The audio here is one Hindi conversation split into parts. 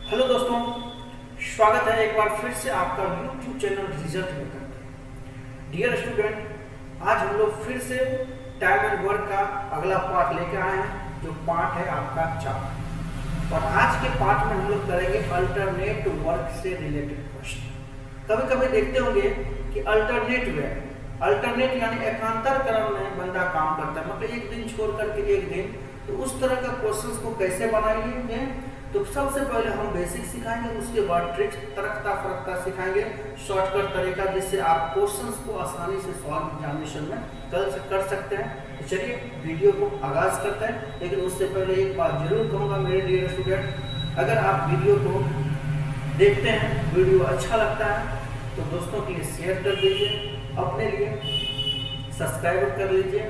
हेलो दोस्तों, स्वागत है एक बार फिर से आपका YouTube चैनल रिजल्ट लेकर के। डियर स्टूडेंट, आज हम लोग फिर से टाइम एंड वर्क का अगला पार्ट लेकर आए हैं, जो पार्ट है आपका 4। और आज के पार्ट में हम लोग करेंगे अल्टरनेट वर्क से रिलेटेड क्वेश्चन। कभी कभी देखते होंगे कि अल्टरनेट यानी एकांतर क्रम में बंदा काम करता है, मतलब एक दिन छोड़ करके एक दिन। तो उस तरह का क्वेश्चंस को कैसे बनाएंगे, तो सबसे पहले हम बेसिक सिखाएंगे, उसके बाद ट्रिक्स तरकता फरकता सिखाएंगे, शॉर्टकट तरीका जिससे आप क्वेश्चंस को आसानी से सॉल्व एग्जामिनेशन में कर सकते हैं। तो चलिए वीडियो को आगाज करते हैं। लेकिन उससे पहले एक बात जरूर कहूँगा मेरे डियर स्टूडेंट, अगर आप वीडियो को देखते हैं, वीडियो अच्छा लगता है तो दोस्तों के लिए शेयर कर दीजिए, अपने लिए सब्सक्राइब कर लीजिए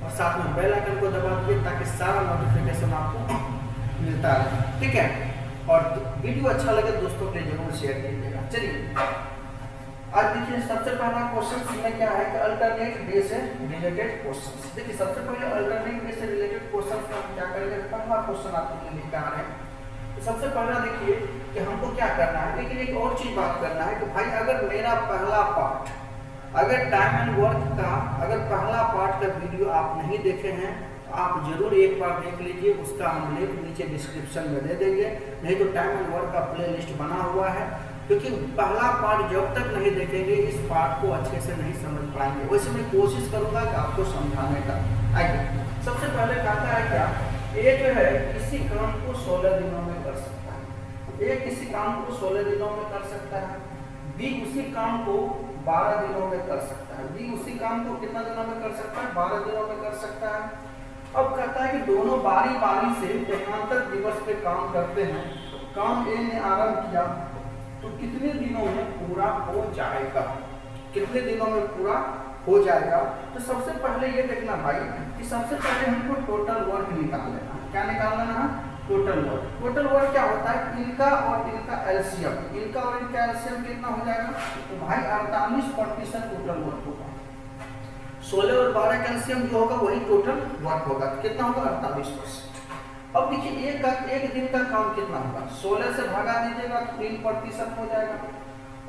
और साथ में बेल आइकन को दबा दीजिए ताकि सारा नोटिफिकेशन आपको मिलता है, ठीक है। और वीडियो अच्छा लगे दोस्तों के लिए जरूर शेयर कीजिएगा। चलिए आज देखिए, सबसे पहला क्वेश्चन इसमें क्या है कि अल्टरनेट डे से रिलेटेड क्वेश्चंस। देखिए सबसे पहले अल्टरनेट डे से रिलेटेड क्वेश्चंस का हम क्या करेंगे, पहला क्वेश्चन आपके लिए लेकर आ रहे हैं। तो सबसे पहला देखिए कि हमको क्या करना है, लेकिन एक और चीज बात करना है कि भाई अगर मेरा पहला पार्ट, अगर टाइम एंड वर्क का अगर पहला पार्ट का वीडियो आप नहीं देखे हैं तो आप जरूर एक बार देख लीजिए, उसका हम लिंक नीचे डिस्क्रिप्शन में दे देंगे। नहीं तो टाइम एंड वर्क का प्लेलिस्ट बना हुआ है, क्योंकि पहला पार्ट जब तक नहीं देखेंगे इस पार्ट को अच्छे से नहीं समझ पाएंगे। वैसे मैं कोशिश करूंगा कि आपको समझाने का। आइए सबसे पहले कहता है क्या, ए जो है किसी काम को 16 दिनों में कर सकता है, ए किसी काम को 16 दिनों में कर सकता है, बी उसी काम को 12 दिनों में कर सकता है, बी उसी काम को कितना दिनों में कर सकता है, 12 दिनों में कर सकता है। अब कहता है कि दोनों बारी बारी से एकांतर दिवस पे काम करते हैं। काम ए ने आरंभ किया तो कितने दिनों में पूरा हो जाएगा, कितने दिनों में पूरा हो जाएगा। तो सबसे पहले ये देखना भाई कि सबसे पहले हमको टोटल वर्क निकाल लेना है। क्या निकाल लेना है, टोटल वर्क। टोटल वर्क क्या होता है, इनका और इनका एलसीएम, इनका और इनका एलसीएम कितना हो जाएगा, तो भाई 48% टोटल वर्क होगा। 16 और 12 कैल्शियम जो होगा वही टोटल वर्क होगा, तो कितना होगा 48%। अब देखिए एक दिन का काम कितना होगा, 16 से भागा दीजिएगा तो 3% हो जाएगा,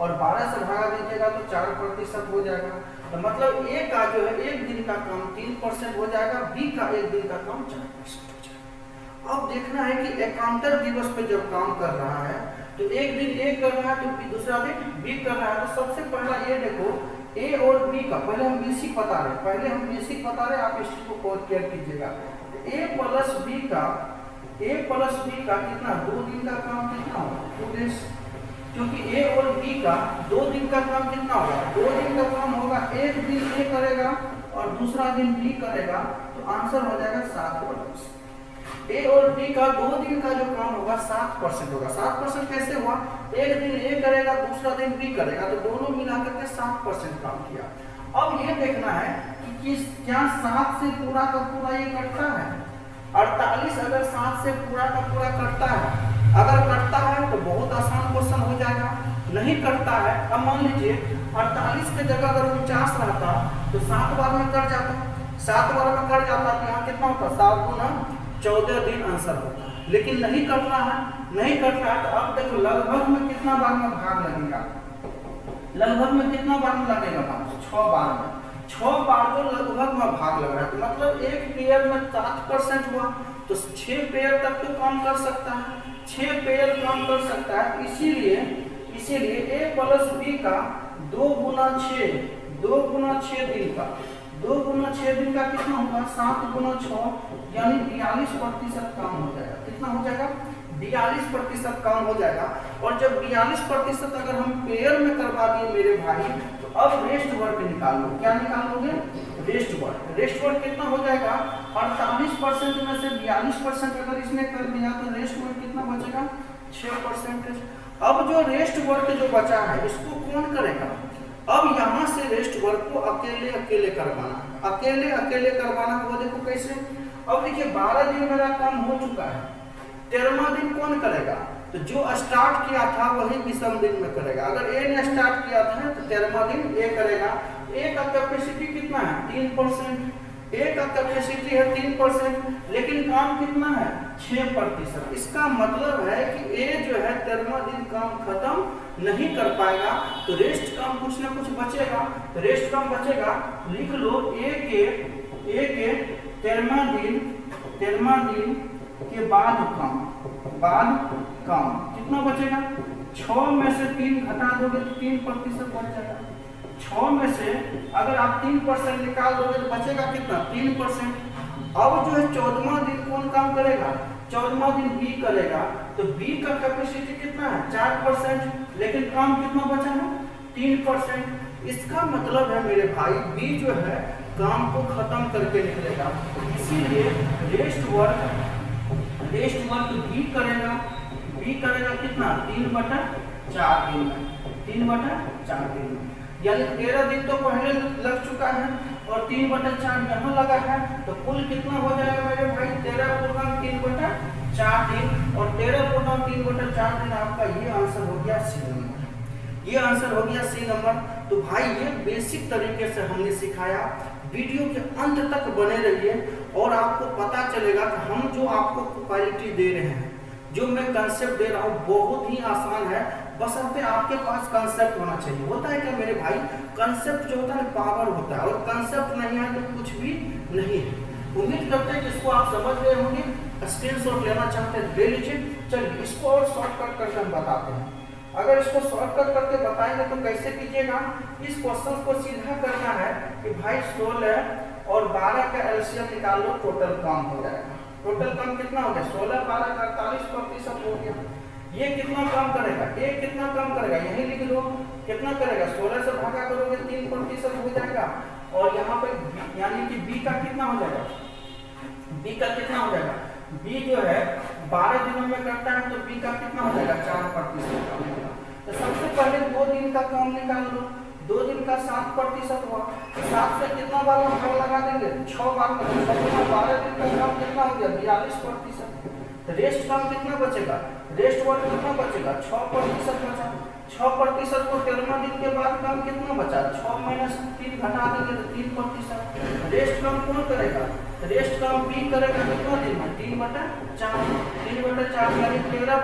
और 12 से भागा दीजिएगा तो 4% हो जाएगा। तो मतलब ए का जो है एक दिन का काम 3% हो जाएगा, बी का एक दिन का काम 4% हो जाएगा। अब देखना है कि एकांतर दिवस पे जब काम कर रहा है तो एक दिन ए कर रहा है तो दूसरा दिन बी कर रहा है। तो सबसे पहला ये देखो, ए और बी का पहले हम बेसिक बता रहे, आप इस चीज को क्लियर कीजिएगा। ए प्लस बी का कितना, 2 दिन का काम कितना होगा, 2 डेज। क्योंकि ए और बी का 2 दिन का काम कितना होगा, 2 दिन का काम होगा। एक दिन ए करेगा और दूसरा दिन बी करेगा, तो आंसर हो जाएगा 7%। ए और बी का 2 दिन का जो काम होगा 7% होगा। 7% कैसे हुआ, एक दिन ए करेगा दूसरा दिन बी करेगा, तो दोनों मिलाकर के 7% काम किया। अब ये देखना है कि क्या 7 से पूरा का पूरा ये कटता है, 48 अगर 7 से पूरा का पूरा कटता है, अगर कटता है तो बहुत आसान क्वेश्चन हो जाएगा। नहीं कटता है, अब मान लीजिए 48 के जगह अगर 49 रहता तो 7 बार में कट जाता, 7 बार में कट जाता तो यहाँ कितना होता, 7 गुना 14 दिन आंसर होता है। लेकिन नहीं कट रहा है, तो अब देखो लगभग में कितना बार में भाग लगेगा, लगभग में कितना बार में लगेगा भाग, 6 बार में। 6 बार तो लगभग में भाग लग रहा है, तो मतलब एक पेयर में 7% हुआ, तो 6 पेयर तक तो काम कर सकता है, 6 पेयर काम कर सकता है। इसीलिए ए प्लस बी का 2 गुना 6 दिन का कितना होगा, 7 गुना 6 यानी 42% काम हो जाएगा। कितना हो जाएगा, 42% काम हो जाएगा। और जब 42% अगर हम पेयर में करवा दिए मेरे भाई, तो अब रेस्ट वर्क निकाल लो। क्या निकालोगे, रेस्ट वर्क कितना हो जाएगा, 48% में से 42% अगर इसने कर दिया तो रेस्ट वर्क कितना बचेगा, 6%। अब जो रेस्ट वर्क जो बचा है इसको कौन करेगा, अब यहाँ से रेस्ट वर्क को अकेले करवाना, वो देखो कैसे। अब देखिए 12 दिन मेरा काम हो चुका है, 13वां दिन कौन करेगा, तो जो स्टार्ट किया था वही 20वें दिन में करेगा। अगर ए ने स्टार्ट किया था तो 13वां दिन ए करेगा। ए का कैपेसिटी कितना है, 3%, ए का कैपेसिटी है 3%, लेकिन काम कितना है 6%। इसका मतलब है कि ए जो है 13वां दिन काम खत्म नहीं कर पाएगा, तो रेस्ट काम कुछ ना कुछ बचेगा। तो रेस्ट काम बचेगा, लिख लो ए के 13वां दिन के बाद काम कितना बचेगा, 6 में से 3 घटा दोगे तो 3% बच जाएगा। 6 में से अगर आप 3% निकाल दोगे तो बचेगा कितना 3%। अब जो है 14वां दिन कौन काम करेगा, 14वां दिन बी करेगा, तो बी का कैपेसिटी कितना है 4%, लेकिन काम कितना बचा है 3%। इसका मतलब है मेरे भाई बी जो है काम को खत्म करके निकलेगा, इसीलिए रेस्ट वर्क बी करेगा कितना 3/4 दिन में, 3/4 दिन में, यानी 13 दिन तो पहले लग चुका है और 3/4 यहाँ लगा है, तो कुल कितना हो जाएगा मेरे भाई 13/3/4 दिन, और 13/3/4 दिन आपका ये आंसर हो गया सी नंबर, ये आंसर हो गया सी नंबर। तो भाई ये बेसिक तरीके से हमने सिखाया, वीडियो के अंत तक बने रहिए और आपको पता चलेगा कि हम जो आपको क्वालिटी दे रहे हैं, जो मैं कंसेप्ट दे रहा हूँ बहुत ही आसान है, बशर्ते आपके पास कंसेप्ट होना चाहिए। होता है क्या मेरे भाई, कंसेप्ट जो होता है पावर होता है, और कंसेप्ट नहीं है तो कुछ भी नहीं है। उम्मीद करते हैं कि इसको आप समझ गए होंगे, स्क्रीनशॉट लेना चाहते हैं ले लीजिए। चलिए इसको और शॉर्टकट करके हम बताते हैं। अगर इसको शॉर्टकट करके बताएंगे तो कैसे कीजिएगा, इस क्वेश्चन को सीधा करना है कि भाई 16 और 12 का एलसीएम निकाल लो, टोटल काम हो जाएगा। टोटल काम कितना हो गया 16 12 का 48% हो गया। ये कितना काम करेगा, ये कितना काम करेगा यही लिख लो, कितना करेगा 16 से भागा करोगे 3% हो जाएगा, और यहाँ पे यानी कि बी का कितना हो जाएगा, बी का कितना हो जाएगा, बी जो है 12 दिनों में करता है तो बी का कितना हो जाएगा 4%। तो सबसे पहले 2 दिन का काम निकाल लो, 2 दिन का 7% हुआ, 7 से कितना बार हम भाग लगा देंगे 6 बार में, 12 दिन का काम कितना हो गया 42%। रेस्ट काम कितना बचेगा, रेस्ट वर्क कितना बचेगा 6% बचा, 6% को 13वां दिन के बाद काम कितना बचा 6 - 3 घटा देंगे तो 3%। रेस्ट काम कौन करेगा, रेस्ट काम बी करेगा कितना दिन में 3/4, 3/4 यानी 13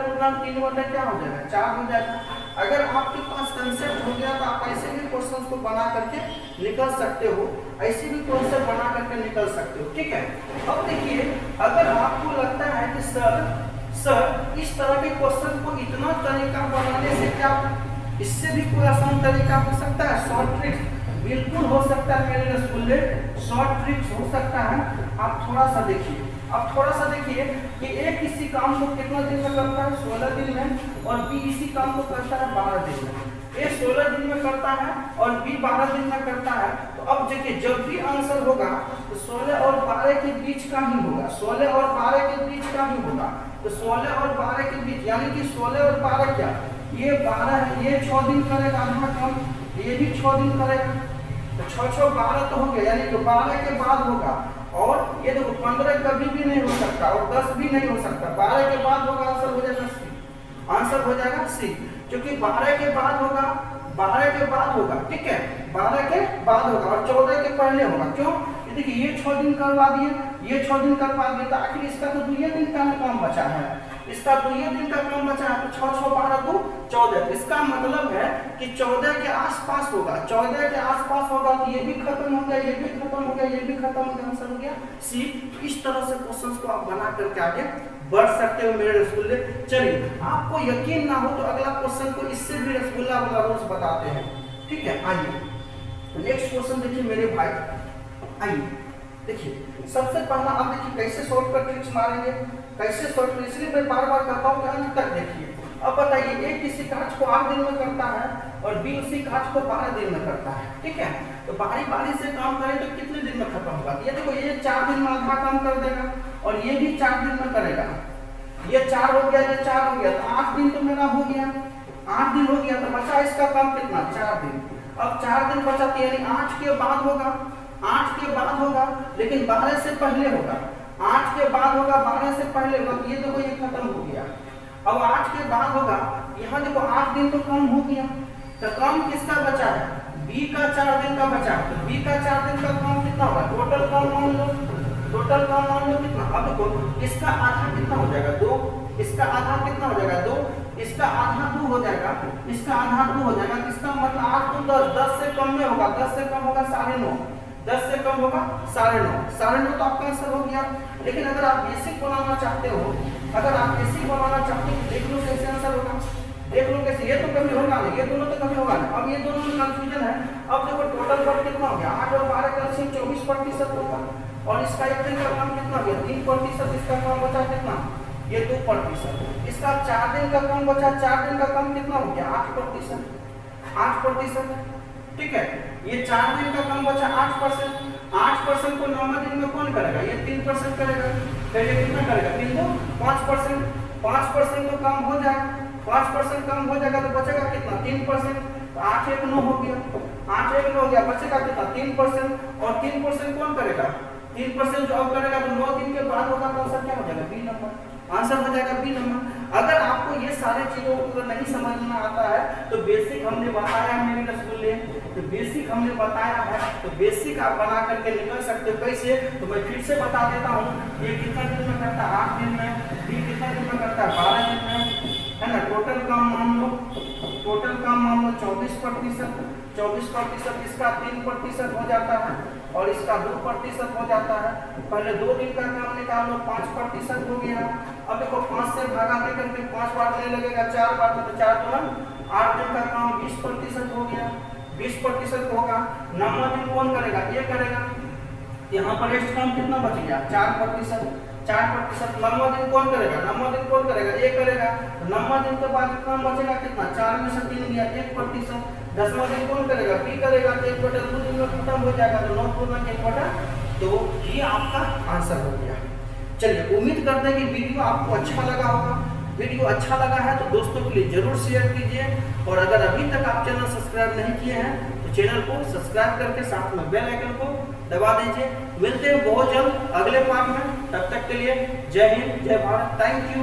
क्या हो जाएगा 4 हो जाएगा। अगर आपके पास कंसेप्ट हो गया तो आप ऐसे भी क्वेश्चंस को बना करके निकल सकते हो, ऐसे भी कॉन्सेप्ट बना करके निकल सकते हो, ठीक है। अब देखिए अगर आपको लगता है कि सर इस तरह के क्वेश्चन को इतना तरीका बनाने से क्या इससे भी कोई आसान तरीका हो सकता है, शॉर्ट ट्रिक्स बिल्कुल हो सकता है मेरे रसगुल्ले, शॉर्ट ट्रिक्स हो सकता है। आप थोड़ा सा देखिए, अब थोड़ा सा देखिए कि ए किसी काम को कितना दिन में करता है 16 दिन में, और बी इसी काम को करता है 12 दिन में। ए 16 दिन में करता है और बी 12 दिन में करता है। तो अब देखिए जब भी आंसर होगा तो 16 और 12 के बीच का ही होगा, 16 और 12 के बीच का ही होगा। तो 16 और 12 के बीच यानी कि 16 और 12 क्या, ये 12 है, ये 6 दिन करेगा आधा काम, ये भी 6 दिन करेगा, तो 6 - 12 तो हो गया, यानी कि 12 के बाद होगा। और ये देखो 15 कभी भी नहीं हो सकता और 10 भी नहीं हो सकता, 12 के बाद होगा, आंसर हो जाएगा सी, आंसर हो जाएगा सी, क्योंकि 12 के बाद होगा, 12 के बाद होगा, ठीक है 12 के बाद होगा और 14 के पहले होगा। क्यों, देखिए ये 6 दिन करवा दिए, ये 6 दिन करवा दिए, तो आखिर इसका तो 2 दिन का काम बचा है, इसका 2 दिन का काम बचा है, तो 6 - 12 को 14। इसका मतलब है कि 14 के आसपास होगा, 14 के आसपास होगा, तो ये भी खत्म हो गया, ये भी खत्म हो गया, ये भी खत्म हो गया, आंसर हो गया सी। इस तरह से क्वेश्चंस को आप बना करके आगे बढ़ सकते हो मेरे रसगुल्ले। चलिए आपको यकीन ना हो तो अगला क्वेश्चन को इससे भी रसगुल्ला वाला रोज बताते हैं, ठीक है। आइए नेक्स्ट क्वेश्चन देखिए मेरे भाई, आइए देखिए सबसे पहला आप देखिए कैसे शॉर्टकट ट्रिक्स मारेंगे, कैसे शॉर्टकट, इसलिए मैं बार बार कहता हूँ कि अंत तक देखिए। अब बताइए ए किसी काज को 8 दिन में करता है और बी उसी काज को 12 दिन में करता है, ठीक है। तो बारी बारी से काम करें तो कितने दिन में खत्म होगा, ये देखो ये 4 दिन में आधा काम कर देगा और ये भी 4 दिन में करेगा, ये 4 हो गया, ये 4 हो गया, तो 8 दिन तो मेरा हो गया, 8 दिन हो गया, तो बचा इसका काम कितना 4 दिन। अब 4 दिन बचा यानी 8 के बाद होगा, 8 के बाद होगा, लेकिन 12 से पहले होगा, 8 के बाद होगा, 12 से पहले होगा, ये देखो ये खत्म हो गया। अब 8 के बाद होगा, यहाँ देखो 8 दिन तो कम हो गया, तो काम किसका बचा है बी का 4 दिन का बचा, तो बी का 4 दिन का काम कितना होगा, टोटल काम मान लो, टोटल काम मान लो कितना। अब देखो इसका आधा कितना हो जाएगा 2, इसका आधा कितना हो जाएगा 2, इसका आधा 2 हो जाएगा, इसका आधा 2 हो जाएगा, इसका मतलब 8 2 10, 10 से कम में होगा, 10 से कम होगा 9.5, 10 से कम होगा 9.5, 9.5 तो आपका आंसर हो गया। लेकिन अगर आप बेसिक बनाना चाहते हो, अगर आप बेसिक बनाना चाहते हो, देख लो कैसे आंसर होगा, देख लो कैसे, ये तो कभी होगा नहीं, ये दोनों तो कभी होगा नहीं। अब ये दोनों में कंफ्यूजन है। अब देखो टोटल वर्क कितना हो गया, 8 और 12 का LCM 24% होगा, और इसका एक दिन का काम कितना हो गया 3%, इसका काम बचा कितना, ये 2%, इसका 4 दिन का काम बचा, 4 दिन का काम कितना हो गया 8%, 8%, ठीक है। ये 4 दिन का काम बचा 8%, 8% को 9 दिन में कौन करेगा, ये 3% करेगा, फिर ये कितना करेगा 3 2 5%, 5% तो काम हो जाएगा, 5% कम हो जाएगा तो बचेगा कितना 3%, तो 8 1 9 हो गया, 8 1 9 हो गया, बचेगा कितना 3%, और 3% कौन करेगा, 3% जो अब करेगा तो 9 दिन के बाद होगा तो आंसर क्या हो जाएगा बी नंबर, आंसर हो जाएगा बी नंबर। अगर आपको ये सारे चीजों को नहीं समझ में आता है तो बेसिक हमने बताया मेरे रसगुल्ले, तो बेसिक हमने बताया है, तो बेसिक आप बना करके निकल सकते हो। कैसे, तो मैं फिर से बता देता हूँ, ये कितना दिन में करता है 8 दिन में, बी कितना दिन में करता है 12 दिन में, है ना। टोटल काम मान लो, टोटल काम मान लो 24%, 24%, इसका 3% हो जाता है, और इसका 2% हो जाता है। पहले 2 दिन का काम निकाल लो, 5% हो गया। अब देखो 5 से भागा दे करके 5 बार नहीं लगेगा, 4 बार, तो 4 तो 8 दिन का काम 20% हो गया, 20% होगा। 9वां दिन कौन करेगा, ये करेगा, यहाँ पर रेस्ट काम कितना बच गया 4%, 4%। 9वां दिन कौन करेगा, 9वां दिन कौन करेगा, ये करेगा, 9वां दिन के बाद काम बचेगा कितना, 4 में से 3 गया 1%। 10वां दिन कौन करेगा, बी करेगा, तो 1/2 दिन में खत्म हो जाएगा, तो 9 पूर्ण 1/2, तो ये आपका आंसर हो गया। चलिए, उम्मीद करते हैं कि वीडियो आपको अच्छा लगा होगा। वीडियो अच्छा लगा है तो दोस्तों के लिए जरूर शेयर कीजिए, और अगर अभी तक आप चैनल सब्सक्राइब नहीं किए हैं तो चैनल को सब्सक्राइब करके साथ में बेल आइकन को दबा दीजिए। मिलते हैं बहुत जल्द अगले पार्ट में, तब तक के लिए जय हिंद, जय भारत, थैंक यू।